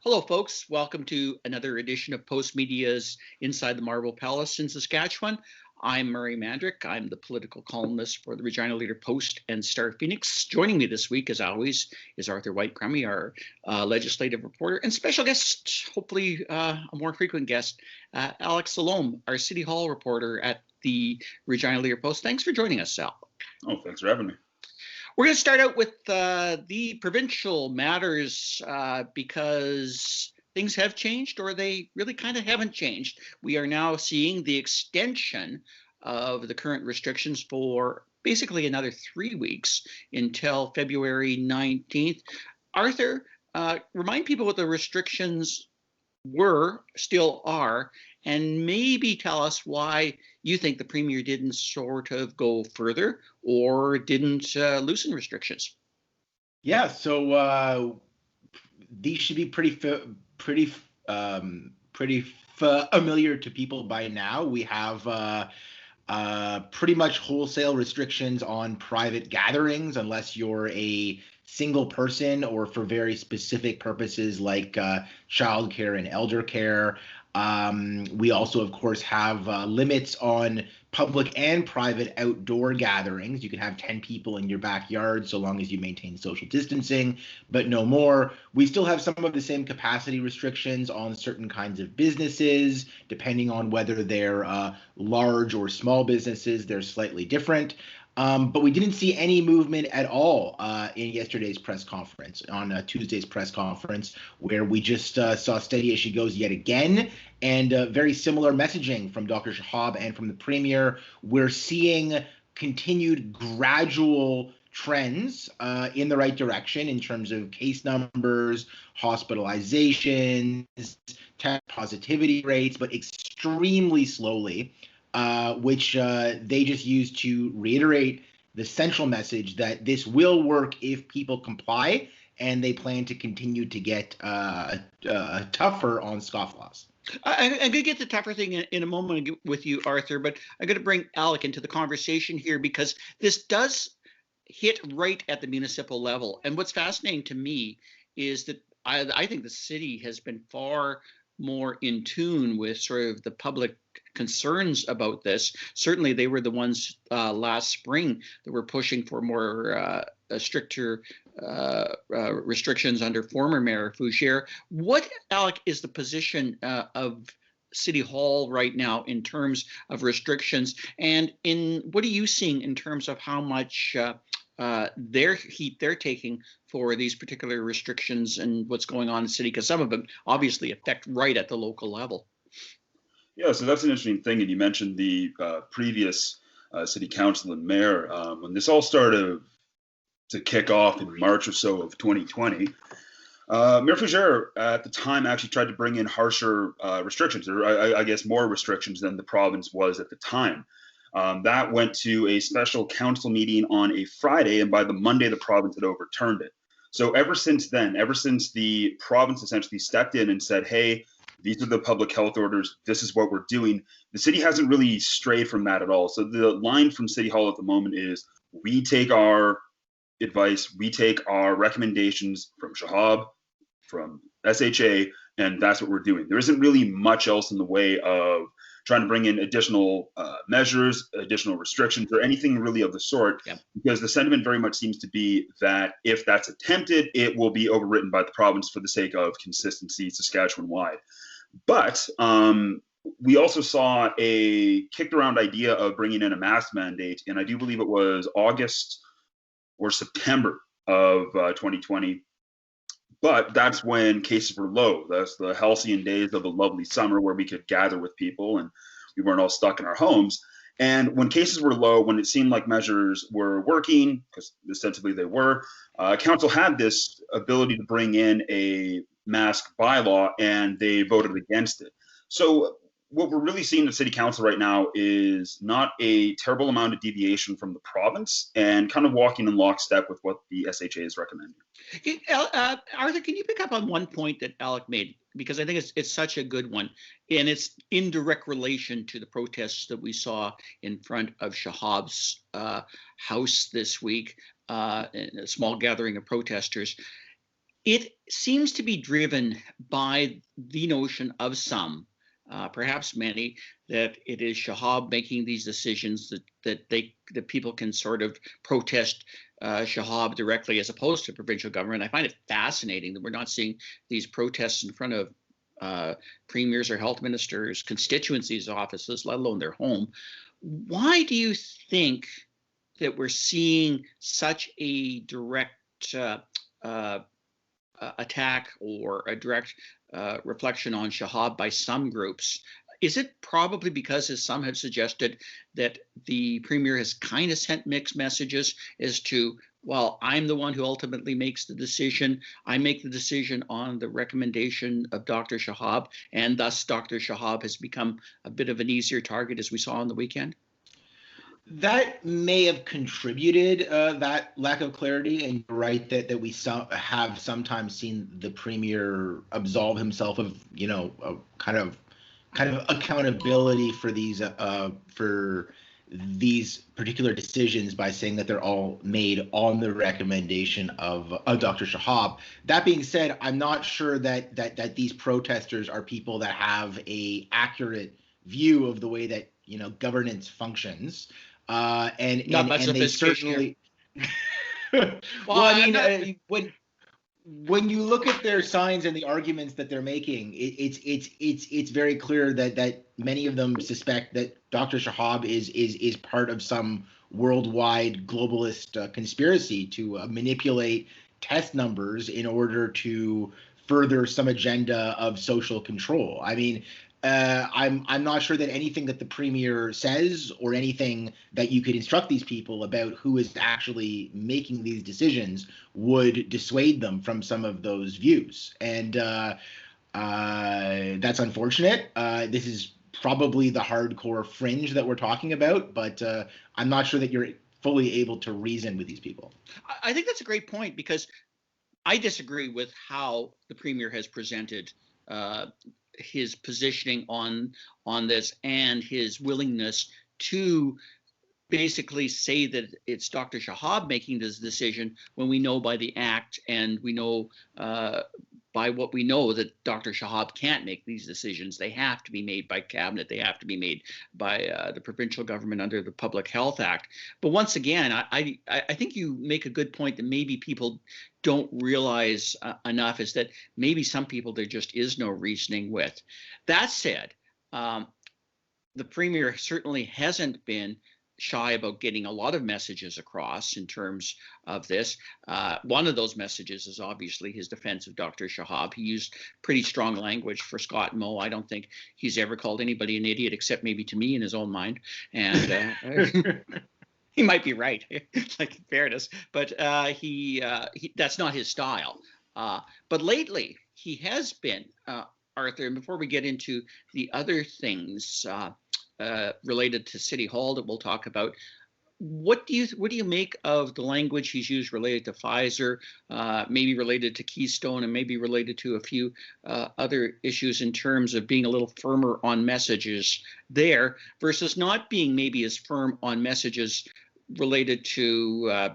Hello, folks. Welcome to another edition of Post Media's Inside the Marble Palace in Saskatchewan. I'm Murray Mandrick. I'm the political columnist for the Regina Leader Post and Star Phoenix. Joining me this week, as always, is Arthur White-Crummy, our legislative reporter, and special guest, hopefully a more frequent guest, Alec Salloum, our City Hall reporter at the Regina Leader Post. Thanks for joining us, Al. Oh, thanks for having me. We're going to start out with the provincial matters because things have changed, or they really kind of haven't changed. We are now seeing the extension of the current restrictions for basically another 3 weeks until February 19th. Arthur, remind people what the restrictions were, still are, and maybe tell us why you think the Premier didn't sort of go further or didn't loosen restrictions. Yeah, so these should be pretty familiar to people by now. We have pretty much wholesale restrictions on private gatherings unless you're a single person or for very specific purposes like childcare and elder care. We also, of course, have limits on public and private outdoor gatherings. You can have 10 people in your backyard so long as you maintain social distancing, but no more. We still have some of the same capacity restrictions on certain kinds of businesses, depending on whether they're large or small businesses. They're slightly different. But we didn't see any movement at all in yesterday's press conference, on Tuesday's press conference, where we just saw steady as she goes yet again, and very similar messaging from Dr. Shahab and from the Premier. We're seeing continued gradual trends in the right direction in terms of case numbers, hospitalizations, test positivity rates, but extremely slowly. Which they just use to reiterate the central message that this will work if people comply, and they plan to continue to get tougher on scofflaws. I'm going to get the tougher thing in a moment with you, Arthur, but I'm going to bring Alec into the conversation here because this does hit right at the municipal level. And what's fascinating to me is that I think the city has been far more in tune with sort of the public concerns about this. Certainly, they were the ones last spring that were pushing for more stricter restrictions under former Mayor Fougere. What, Alec, is the position of City Hall right now in terms of restrictions, and what are you seeing in terms of how much their heat they're taking for these particular restrictions and what's going on in the city? Because some of them obviously affect right at the local level. Yeah, so that's an interesting thing. And you mentioned the previous city council and mayor. When this all started to kick off in March or so of 2020, Mayor Fougere at the time actually tried to bring in harsher restrictions, or I guess more restrictions than the province was at the time. That went to a special council meeting on a Friday, and by the Monday, the province had overturned it. So ever since then, ever since the province essentially stepped in and said, hey, these are the public health orders, this is what we're doing, the city hasn't really strayed from that at all. So the line from City Hall at the moment is, we take our advice, we take our recommendations from Shahab, from SHA, and that's what we're doing. There isn't really much else in the way of trying to bring in additional measures, additional restrictions, or anything really of the sort, because the sentiment very much seems to be that if that's attempted, it will be overwritten by the province for the sake of consistency Saskatchewan-wide. But we also saw a kicked around idea of bringing in a mask mandate, and I do believe it was August or September of 2020. But that's when cases were low. That's the halcyon days of the lovely summer where we could gather with people and we weren't all stuck in our homes. And when cases were low, when it seemed like measures were working, because ostensibly they were, council had this ability to bring in a mask bylaw, and they voted against it. So what we're really seeing at City Council right now is not a terrible amount of deviation from the province, and kind of walking in lockstep with what the SHA is recommending. Arthur, can you pick up on one point that Alec made? Because I think it's such a good one, and it's in direct relation to the protests that we saw in front of Shahab's house this week, a small gathering of protesters. It seems to be driven by the notion of some, perhaps many, that it is Shahab making these decisions, that people can sort of protest Shahab directly as opposed to provincial government. I find it fascinating that we're not seeing these protests in front of premiers or health ministers' constituencies' offices, let alone their home. Why do you think that we're seeing such a direct attack or a direct reflection on Shahab by some groups? Is it probably because, as some have suggested, that the premier has kind of sent mixed messages as to, well, I'm the one who ultimately makes the decision. I make the decision on the recommendation of Dr. Shahab, and thus Dr. Shahab has become a bit of an easier target, as we saw on the weekend? That may have contributed, that lack of clarity, and you're right that we have sometimes seen the premier absolve himself of, a kind of accountability for these particular decisions by saying that they're all made on the recommendation of Dr. Shahab. That being said, I'm not sure that these protesters are people that have a accurate view of the way that governance functions. And they certainly. When you look at their signs and the arguments that they're making, it's very clear that many of them suspect that Dr. Shahab is part of some worldwide globalist conspiracy to manipulate test numbers in order to further some agenda of social control. I mean, I'm not sure that anything that the premier says or anything that you could instruct these people about who is actually making these decisions would dissuade them from some of those views. And that's unfortunate. This is probably the hardcore fringe that we're talking about, but I'm not sure that you're fully able to reason with these people. I think that's a great point, because I disagree with how the premier has presented his positioning on this, and his willingness to basically say that it's Dr. Shahab making this decision, when we know by the act, and we know by what we know, that Dr. Shahab can't make these decisions. They have to be made by cabinet. They have to be made by the provincial government under the Public Health Act. But once again, I think you make a good point that maybe people don't realize enough, is that maybe some people there just is no reasoning with. That said, the premier certainly hasn't been shy about getting a lot of messages across in terms of this. One of those messages is obviously his defense of Dr. Shahab. He used pretty strong language for Scott and Moe. I don't think he's ever called anybody an idiot, except maybe to me in his own mind. And he might be right, like, in fairness, but he that's not his style. But lately he has been, Arthur, and before we get into the other things related to City Hall that we'll talk about, what do you make of the language he's used related to Pfizer, maybe related to Keystone, and maybe related to a few other issues, in terms of being a little firmer on messages there, versus not being maybe as firm on messages related to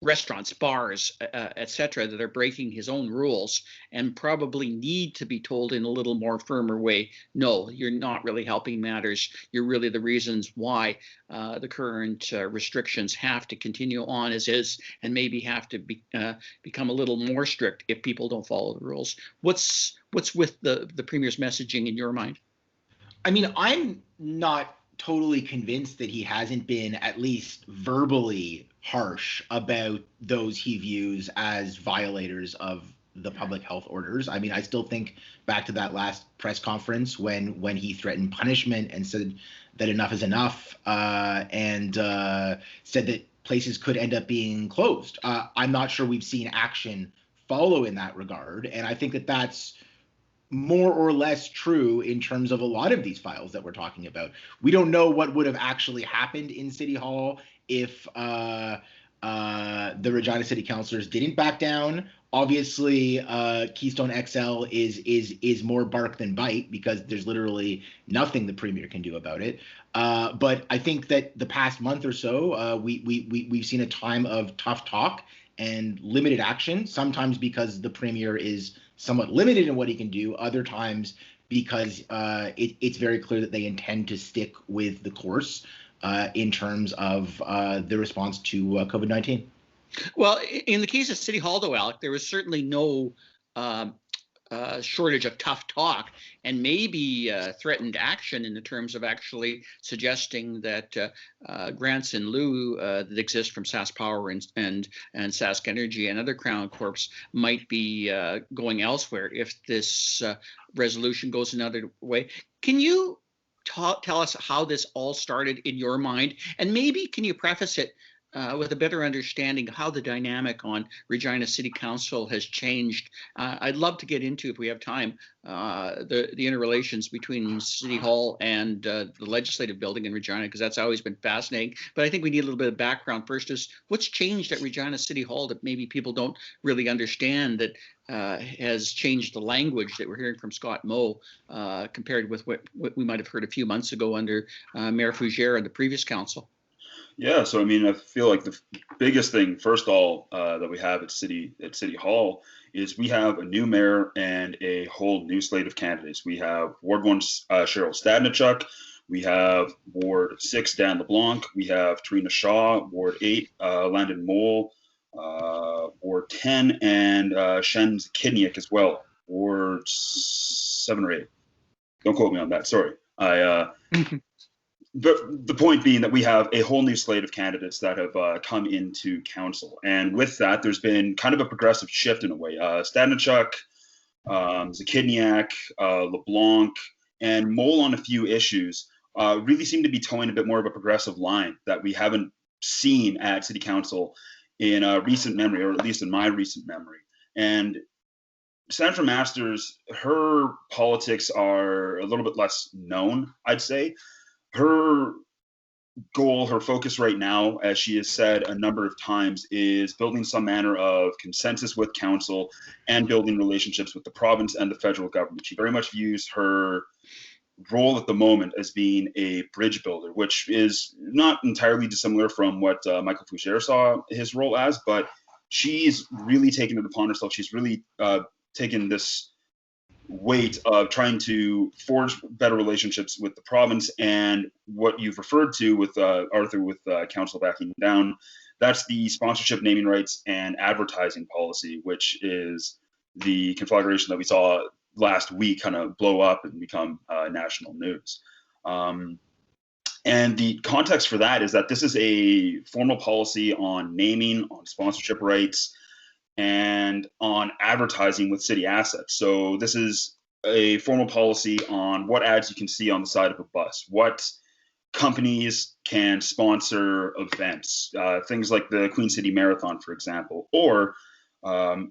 restaurants, bars, etc., that are breaking his own rules, and probably need to be told in a little more firmer way, no, you're not really helping matters. You're really the reasons why the current restrictions have to continue on as is, and maybe have to become a little more strict if people don't follow the rules. What's with the premier's messaging in your mind? I mean, I'm not totally convinced that he hasn't been at least verbally harsh about those he views as violators of the public health orders. I mean, I still think back to that last press conference when he threatened punishment and said that enough is enough, and said that places could end up being closed. I'm not sure we've seen action follow in that regard, and I think that that's more or less true in terms of a lot of these files that we're talking about. We don't know what would have actually happened in City Hall if the Regina City councillors didn't back down. Obviously, Keystone XL is more bark than bite, because there's literally nothing the premier can do about it. But I think that the past month or so, we've seen a time of tough talk and limited action, sometimes because the premier is somewhat limited in what he can do, other times because it's very clear that they intend to stick with the course in terms of the response to COVID-19. Well, in the case of City Hall, though, Alec, there was certainly no shortage of tough talk and maybe threatened action in the terms of actually suggesting that grants in lieu that exist from Sask Power and Sask Energy and other Crown Corps might be going elsewhere if this resolution goes another way. Can you tell us how this all started in your mind? And maybe can you preface it with a better understanding of how the dynamic on Regina City Council has changed? I'd love to get into, if we have time, the interrelations between City Hall and the legislative building in Regina, because that's always been fascinating. But I think we need a little bit of background first. Is what's changed at Regina City Hall that maybe people don't really understand that has changed the language that we're hearing from Scott Moe compared with what we might have heard a few months ago under Mayor Fougere and the previous council? Yeah, so I mean, I feel like the biggest thing, first of all, that we have at City Hall is we have a new mayor and a whole new slate of candidates. We have Ward 1 Cheryl Stadnichuk, we have Ward 6 Dan LeBlanc, we have Tarina Shaw, Ward 8 Landon Mole, Ward 10 and Shen Zakidniak as well, Ward 7 or 8. Don't quote me on that. Sorry, the point being that we have a whole new slate of candidates that have come into council. And with that, there's been kind of a progressive shift in a way. Stadnichuk, Zakidniak, LeBlanc, and Mole on a few issues really seem to be towing a bit more of a progressive line that we haven't seen at City Council in recent memory, or at least in my recent memory. And Sandra Masters, her politics are a little bit less known, I'd say. Her goal, her focus right now, as she has said a number of times, is building some manner of consensus with council and building relationships with the province and the federal government. She very much views her role at the moment as being a bridge builder, which is not entirely dissimilar from what Michael Fougere saw his role as, but she's really taken it upon herself. She's really taken this weight of trying to forge better relationships with the province, and what you've referred to with Arthur, with council backing down, that's the sponsorship, naming rights, and advertising policy, which is the conflagration that we saw last week kind of blow up and become national news. And the context for that is that this is a formal policy on naming, on sponsorship rights, and on advertising with city assets. So this is a formal policy on what ads you can see on the side of a bus, what companies can sponsor events, things like the Queen City Marathon, for example, or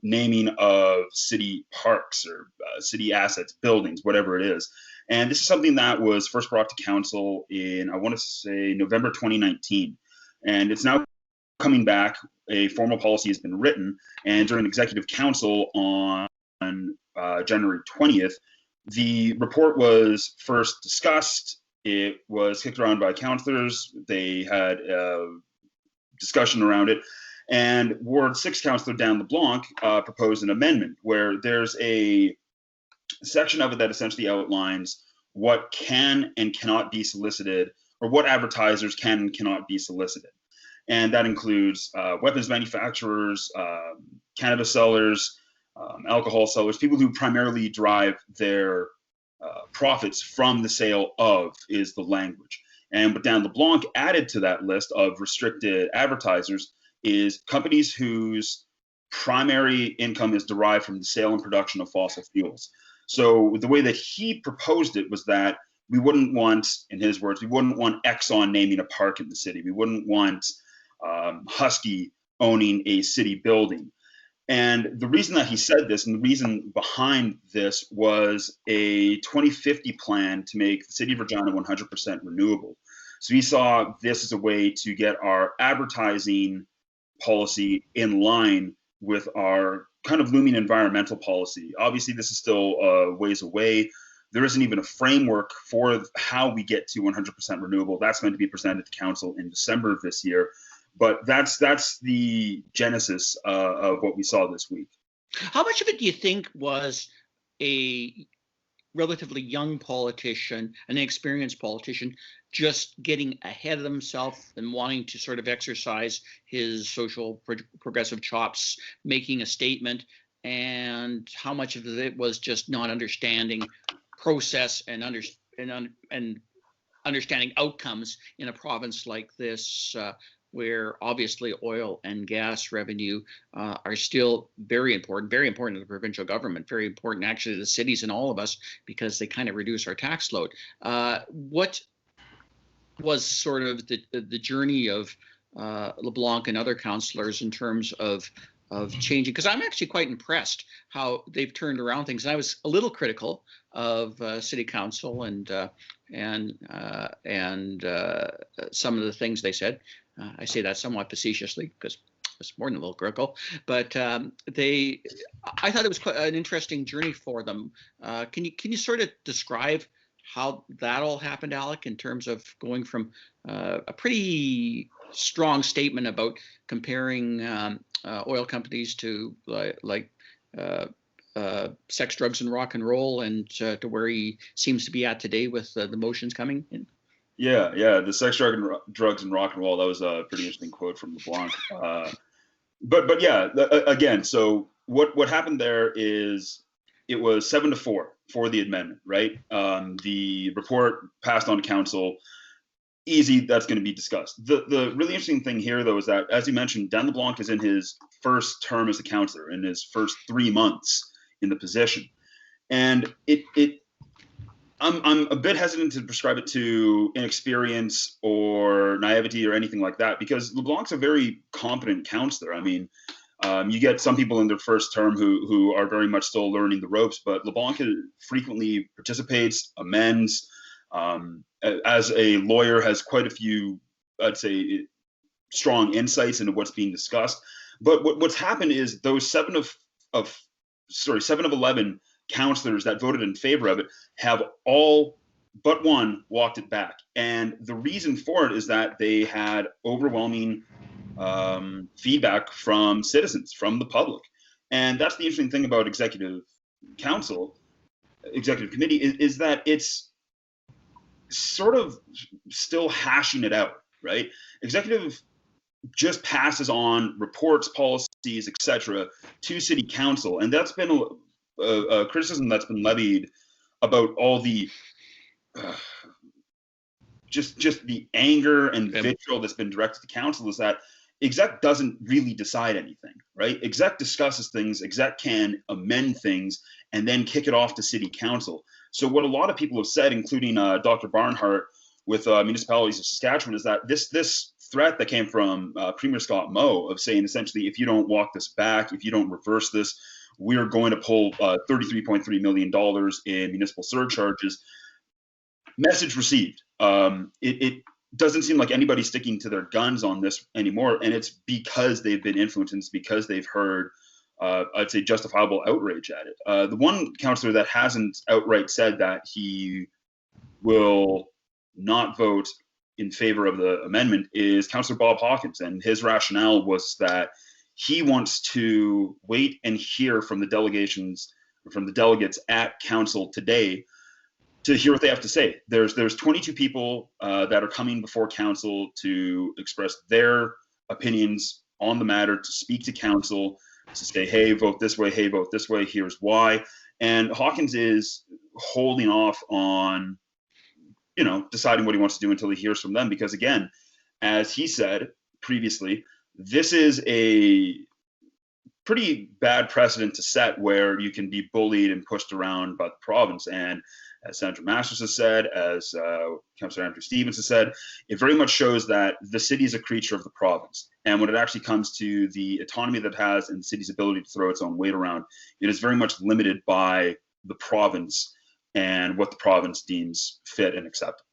naming of city parks or city assets, buildings, whatever it is. And this is something that was first brought to council in, I want to say, November 2019. And it's now coming back. A formal policy has been written, and during executive council on January 20th, the report was first discussed. It was kicked around by councillors. They had a discussion around it, and Ward 6 councillor Dan LeBlanc proposed an amendment where there's a section of it that essentially outlines what can and cannot be solicited, or what advertisers can and cannot be solicited. And that includes weapons manufacturers, cannabis sellers, alcohol sellers, people who primarily drive their profits from the sale of, is the language. And what Dan LeBlanc added to that list of restricted advertisers is companies whose primary income is derived from the sale and production of fossil fuels. So the way that he proposed it was that we wouldn't want, in his words, we wouldn't want Exxon naming a park in the city. We wouldn't want Husky owning a city building. And the reason that he said this, and the reason behind this, was a 2050 plan to make the city of Regina 100% renewable. So he saw this as a way to get our advertising policy in line with our kind of looming environmental policy. Obviously, this is still ways away. There isn't even a framework for how we get to 100% renewable. That's going to be presented to council in December of this year. But that's the genesis of what we saw this week. How much of it do you think was a relatively young politician, an experienced politician, just getting ahead of himself and wanting to sort of exercise his social progressive chops, making a statement, and how much of it was just not understanding process and understanding outcomes in a province like this, where obviously oil and gas revenue are still very important to the provincial government, very important actually to the cities and all of us, because they kind of reduce our tax load. What was sort of the journey of LeBlanc and other councillors in terms of changing? Because I'm actually quite impressed how they've turned around things. And I was a little critical of city council and some of the things they said. I say that somewhat facetiously because it's more than a little critical, but I thought it was quite an interesting journey for them. Can you sort of describe how that all happened, Alec, in terms of going from a pretty strong statement about comparing oil companies to like sex, drugs, and rock and roll, and to where he seems to be at today with the motions coming in? Yeah, the sex, drugs, and rock and roll. That was a pretty interesting quote from LeBlanc. But yeah, again, so what happened there is it was 7-4 for the amendment, right? The report passed on to council. Easy, that's going to be discussed. The really interesting thing here, though, is that, as you mentioned, Dan LeBlanc is in his first term as a councillor, in his first 3 months in the position, and I'm a bit hesitant to prescribe it to inexperience or naivety or anything like that, because LeBlanc's a very competent councillor. I mean, you get some people in their first term who are very much still learning the ropes, but LeBlanc frequently participates, amends. As a lawyer, has quite a few, I'd say, strong insights into what's being discussed. But what's happened is those 7 of 11 councillors that voted in favor of it have all but one walked it back. And the reason for it is that they had overwhelming feedback from citizens, from the public. And that's the interesting thing about executive committee is that it's sort of still hashing it out, right? Executive just passes on reports, policies, etc., to city council, and that's been a criticism that's been levied about all the just the anger and vitriol that's been directed to council, is that exec doesn't really decide anything, right? Exec discusses things, exec can amend things, and then kick it off to city council. So what a lot of people have said, including Dr. Barnhart with municipalities of Saskatchewan, is that this threat that came from Premier Scott Moe of saying essentially, if you don't walk this back, if you don't reverse this, we're going to pull $33.3 million in municipal surcharges. Message received. It doesn't seem like anybody's sticking to their guns on this anymore, and it's because they've been influenced, and it's because they've heard, I'd say, justifiable outrage at it. The one councillor that hasn't outright said that he will not vote in favor of the amendment is Councillor Bob Hawkins, and his rationale was that he wants to wait and hear from the delegates at council today to hear what they have to say. There's 22 people that are coming before council to express their opinions on the matter, to speak to council, to say, hey, vote this way, hey, vote this way, here's why. And Hawkins is holding off on, deciding what he wants to do until he hears from them, because again, as he said previously, this is a pretty bad precedent to set where you can be bullied and pushed around by the province. And as Senator Masters has said, as Councillor Andrew Stevens has said, it very much shows that the city is a creature of the province. And when it actually comes to the autonomy that it has and the city's ability to throw its own weight around, it is very much limited by the province and what the province deems fit and acceptable.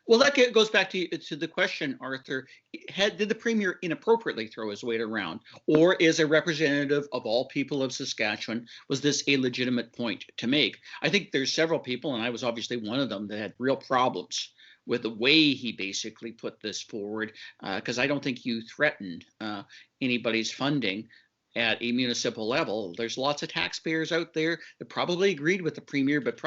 Well, that goes back to the question, Arthur. Did the Premier inappropriately throw his weight around? Or is a representative of all people of Saskatchewan, was this a legitimate point to make? I think there's several people, and I was obviously one of them, that had real problems with the way he basically put this forward, because I don't think you threatened anybody's funding at a municipal level. There's lots of taxpayers out there that probably agreed with the Premier, but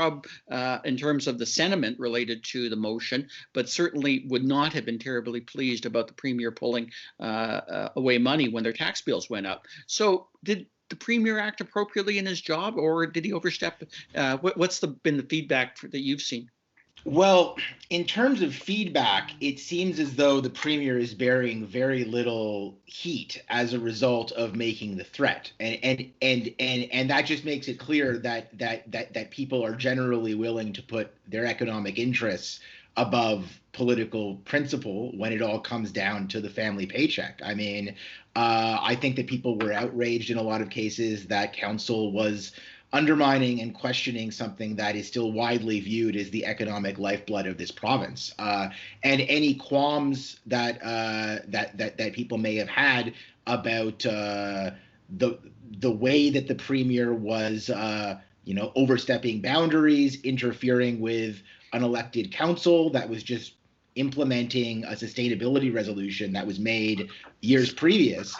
in terms of the sentiment related to the motion, but certainly would not have been terribly pleased about the Premier pulling away money when their tax bills went up. So did the Premier act appropriately in his job, or did he overstep? What's been the feedback that you've seen? Well, in terms of feedback, it seems as though the Premier is bearing very little heat as a result of making the threat, and that just makes it clear that people are generally willing to put their economic interests above political principle when it all comes down to the family paycheck. I mean, I think that people were outraged in a lot of cases that council was undermining and questioning something that is still widely viewed as the economic lifeblood of this province. And any qualms that people may have had about the way that the Premier was, overstepping boundaries, interfering with an elected council that was just implementing a sustainability resolution that was made years previous,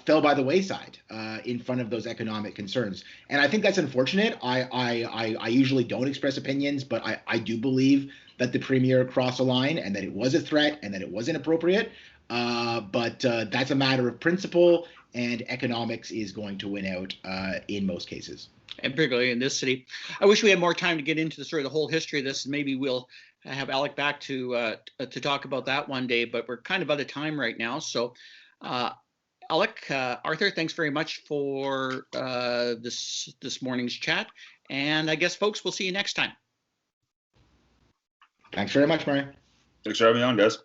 fell by the wayside in front of those economic concerns. And I think that's unfortunate. I usually don't express opinions, but I do believe that the Premier crossed a line and that it was a threat and that it was inappropriate. But that's a matter of principle, and economics is going to win out in most cases. And particularly in this city. I wish we had more time to get into the whole history of this. Maybe we'll have Alec back to talk about that one day, but we're kind of out of time right now. So Alec, Arthur, thanks very much for this morning's chat. And I guess, folks, we'll see you next time. Thanks very much, Murray. Thanks for having me on, guys.